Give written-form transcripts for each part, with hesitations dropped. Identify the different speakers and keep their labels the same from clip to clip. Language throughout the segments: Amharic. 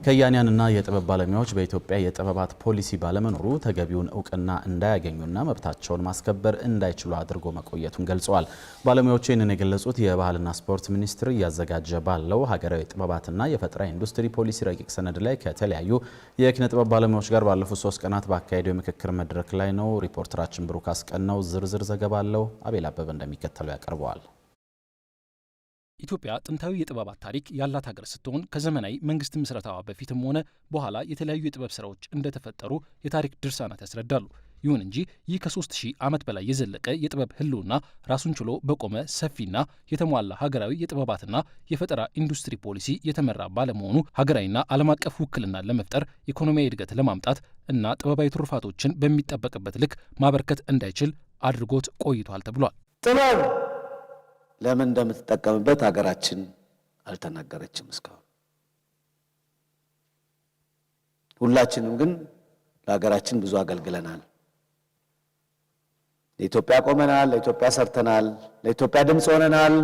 Speaker 1: ከያንያንና የጥበብ ባለሙያዎች በኢትዮጵያ የጥበባት ፖሊሲ ባለመኖሩ ተገቢውን እውቅና እንዳያገኙና መብታቸውን ማስከበር እንዳይችሉ አድርጎ መቆየቱን ገልጸዋል። ባለሙያዎቹ ይህንን የገለጹት የባህልና ስፖርት ሚኒስቴር እያዘጋጀ ባለው ሀገራዊ የጥበባትና የፈጠራ ኢንዱስትሪ ፖሊሲ ረቂቅ ሰነድ ላይ ከተለያዩ የኪነ ጥበብ ባለሙያዎች ጋር ባለፉት 3 ቀናት ባካሄደው የምክክር መድረክ ላይ ነው። ሪፖርተራችን ብሩክ አስቀናው ዝርዝር ዘገባ አለው። አቤል አበበ እንደሚከተለው ያቀርበዋል።
Speaker 2: ኢትዮጵያ ጥንታዊ የጥበባት ታሪክ ያላት ሀገር ስትሆን ከዘመናዊ መንግስት ምስረታዋ በፊትም ሆነ በኋላ የተለያዩ የጥበብ ስራዎች እንደተፈጠሩ የታሪክ ድርሳናት ያስረዳሉ። ይሁን እንጂ ይህ ከ3000 ዓመት በላይ የዘለቀ የጥበብ ህልውና ራሱን ችሎ በቆመ ሰፊና የተሟላ ሀገራዊ የጥበባትና የፈጠራ ኢንዱስትሪ ፖሊሲ የተመራ ባለመሆኑ ሀገራዊና ዓለም አቀፍ ውክልናን ለመፍጠር ኢኮኖሚያዊ እድገት ለማምጣት እና ጥበባዊ ትሩፋቶችን በሚጠበቅበት ልክ ማበርከት እንዳይችል አድርጎት ቆይቷል ተብሏል።
Speaker 3: ጥበብ ለምን እንደምትጠቀምበት ሀገራችን አልተናገረችም እስካሁን። ሁላችንም ግን ለሀገራችን ብዙ አገልግለናል። ለኢትዮጵያ ቆመናል፣ ለኢትዮጵያ ሰርተናል፣ ለኢትዮጵያ ድምፅ ሆነናል።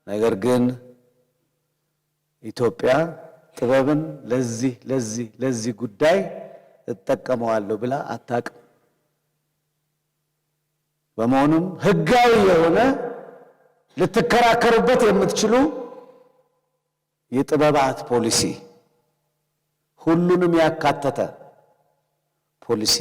Speaker 3: ነገር ግን ኢትዮጵያ ጥበብን ለዚህ ጉዳይ እጠቀመዋለሁ ብላ አታውቅም። በመሆኑም ህጋዊ የሆነ ልትከራከሩበት የምትችሉ የጥበባት ፖሊሲ ሁሉንም ያካተተ ፖሊሲ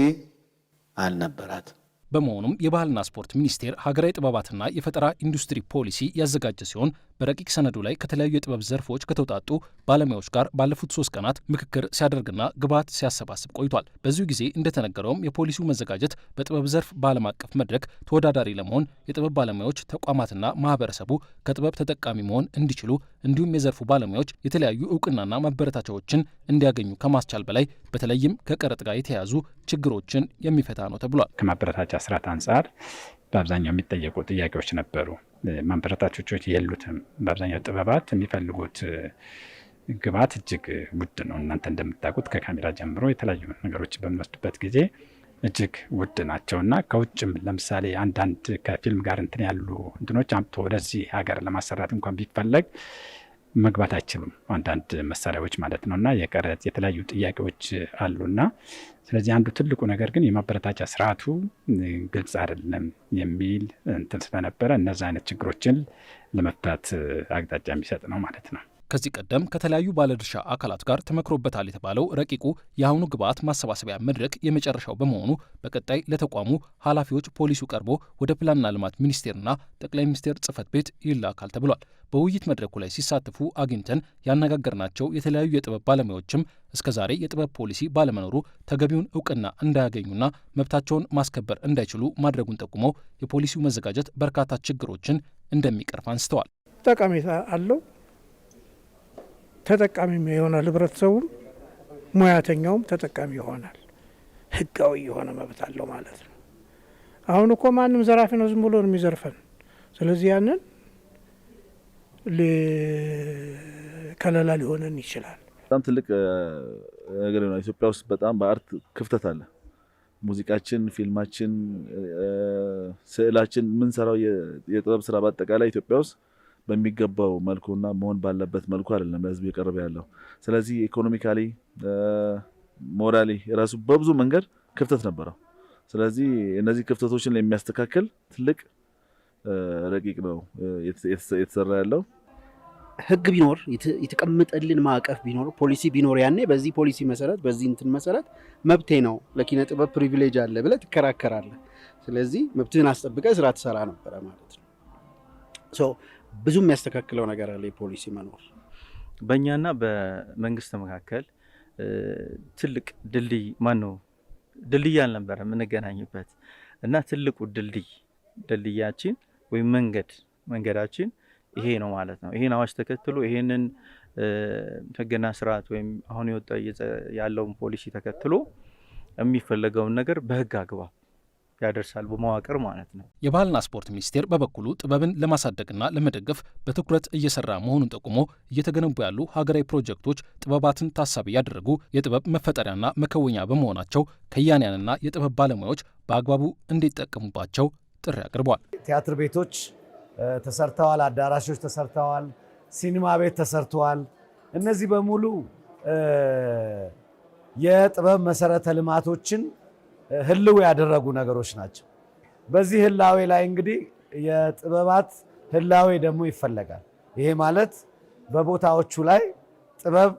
Speaker 3: አልነበራትም።
Speaker 2: በመሆኑም የባህልና ስፖርት ሚኒስቴር ሀገራዊ ጥበባትና የፈጠራ ኢንዱስትሪ ፖሊሲ ያዘጋጀ ሲሆን በረቂቅ ሰነዱ ላይ ከተለያዩ የጥበብ ዘርፎች ከተውጣጡ ባለሙያዎች ጋር ባለፉት 3 ቀናት ምክክር ሲያደርግና ግብዓት ሲያሰባስብ ቆይቷል። በዚሁ ጊዜ እንደተነገረውም የፖሊሲው መዘጋጀት በጥበብ ዘርፍ በዓለም አቀፍ መድረክ ተወዳዳሪ ለመሆን የጥበብ ባለሙያዎች ተቋማትና ማህበረሰቡ ከጥበብ ተጠቃሚ መሆን እንዲችሉ እንዲሁም የዘርፉ ባለሙያዎች የተለያዩ እውቅናና ማበረታቻዎችን እንዲያገኙ ከማስቻል በላይ በተለይም ከቀረጥ ጋር የተያያዙ ችግሮችን የሚፈታ ነው ተብሏል።
Speaker 4: ከማበረታቻ ስርዓት አንጻር በአብዛኛው የሚጠየቁ ጥያቄዎች ነበሩ። ማበረታቻዎች የሉትም። በአብዛኛው ጥበባት የሚፈልጉት ግብዓት እጅግ ውድ ነው። እናንተ እንደምታውቁት ከካሜራ ጀምሮ የተለያዩ ነገሮች በሚወስዱበት ጊዜ እጅግ ውድ ናቸውና ከውጭም ለምሳሌ አንዳንድ ከፊልም ጋር እንትን ያሉ እንትኖች አምጥቶ ወደዚህ ሀገር ለማሰራት እንኳን ቢፈለግ መግባት አይችሉም። አንዳንድ መሳሪያዎች ማለት ነውና የቀረጥ የተለያዩ ጥያቄዎች አሉና ስለዚህ አንዱ ትልቁ ነገር ግን የማበረታቻ ስርዓቱ ግልጽ አይደለም የሚል እንትን ስለነበረ እነዚህ አይነት ችግሮችን ለመፍታት አቅጣጫ የሚሰጥ ነው ማለት ነው።
Speaker 2: ከዚህ ቀደም ከተለያዩ ባለድርሻ አካላት ጋር ተመክሮበታል የተባለው ረቂቁ የአሁኑ ግብዓት ማሰባሰቢያ መድረክ የመጨረሻው በመሆኑ በቀጣይ ለተቋሙ ኃላፊዎች ፖሊሲው ቀርቦ ወደ ፕላንና ልማት ሚኒስቴርና ጠቅላይ ሚኒስቴር ጽህፈት ቤት ይላካል ተብሏል። በውይይት መድረኩ ላይ ሲሳተፉ አግኝተን ያነጋገርናቸው የተለያዩ የጥበብ ባለሙያዎችም እስከዛሬ የጥበብ ፖሊሲ ባለመኖሩ ተገቢውን እውቅና እንዳያገኙና መብታቸውን ማስከበር እንዳይችሉ ማድረጉን ጠቁመው የፖሊሲው መዘጋጀት በርካታ ችግሮችን እንደሚቀርፍ አንስተዋል።
Speaker 5: ጠቀሜታ አለው። ተጠቃሚም ይሆናል። ህብረተሰቡም ሙያተኛውም ተጠቃሚ ይሆናል። ህጋዊ የሆነ መብት አለው ማለት ነው። አሁን እኮ ማንም ዘራፊ ነው ዝም ብሎ ነው የሚዘርፈን። ስለዚህ ያንን ከለላ ሊሆነን ይችላል።
Speaker 6: በጣም ትልቅ ነገር ነው። ኢትዮጵያ ውስጥ በጣም በአርት ክፍተት አለ። ሙዚቃችን፣ ፊልማችን፣ ስዕላችን ምን ሰራው የጥበብ ስራ በአጠቃላይ ኢትዮጵያ ውስጥ በሚገባው መልኩና መሆን ባለበት መልኩ አይደለም ለህዝብ የቀረበ ያለው። ስለዚህ ኢኮኖሚካሊ ሞራሊ ራሱ በብዙ መንገድ ክፍተት ነበረው። ስለዚህ እነዚህ ክፍተቶችን የሚያስተካክል ትልቅ ረቂቅ ነው የተሰራ ያለው።
Speaker 7: ህግ ቢኖር የተቀመጠልን ማዕቀፍ ቢኖር ፖሊሲ ቢኖር ያኔ በዚህ ፖሊሲ መሰረት በዚህ እንትን መሰረት መብቴ ነው ለኪነ ጥበብ ፕሪቪሌጅ አለ ብለህ ትከራከራለህ። ስለዚህ መብትህን አስጠብቀህ ስራ ትሰራ ነበረ ማለት ነው። ብዙ የሚያስተካክለው ነገር አለ የፖሊሲ መኖር።
Speaker 8: በእኛና በመንግስት መካከል ትልቅ ድልድይ አልነበረ የምንገናኝበት እና ትልቁ ድልድያችን ወይም መንገዳችን ይሄ ነው ማለት ነው። ይሄን አዋጅ ተከትሎ ይሄንን ህግና ስርዓት ወይም አሁን የወጣ ያለውን ፖሊሲ ተከትሎ የሚፈለገውን ነገር በህግ አግባብ ያደርሳል በመዋቅር ማለት ነው።
Speaker 2: የባህልና ስፖርት ሚኒስቴር በበኩሉ ጥበብን ለማሳደግና ለመደገፍ በትኩረት እየሰራ መሆኑን ጠቁሞ እየተገነቡ ያሉ ሀገራዊ ፕሮጀክቶች ጥበባትን ታሳቢ ያደረጉ የጥበብ መፈጠሪያና መከወኛ በመሆናቸው ከያንያንና የጥበብ ባለሙያዎች በአግባቡ እንዲጠቀሙባቸው ጥሪ አቅርቧል።
Speaker 3: ቲያትር ቤቶች ተሰርተዋል፣ አዳራሾች ተሰርተዋል፣ ሲኒማ ቤት ተሰርተዋል። እነዚህ በሙሉ የጥበብ መሰረተ ልማቶችን ህልው ያደረጉ ነገሮች ናቸው። በዚህ ህላዌ ላይ እንግዲህ የጥበባት ህላዌ ደግሞ ይፈለጋል። ይሄ ማለት በቦታዎቹ ላይ ጥበብ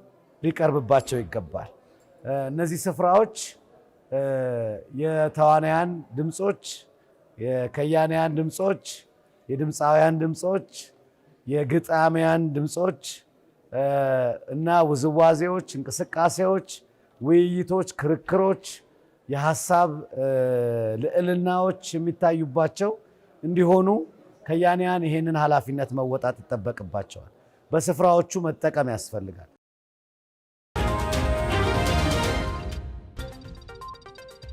Speaker 3: ሊቀርብባቸው ይገባል። እነዚህ ስፍራዎች የተዋናያን ድምጾች፣ የከያንያን ድምጾች፣ የድምፃውያን ድምጾች፣ የግጣሚያን ድምጾች እና ውዝዋዜዎች፣ እንቅስቃሴዎች፣ ውይይቶች፣ ክርክሮች፣ የሀሳብ ልዕልናዎች የሚታዩባቸው እንዲሆኑ ከያንያን ይሄንን ኃላፊነት መወጣት ይጠበቅባቸዋል። በስፍራዎቹ መጠቀም ያስፈልጋል።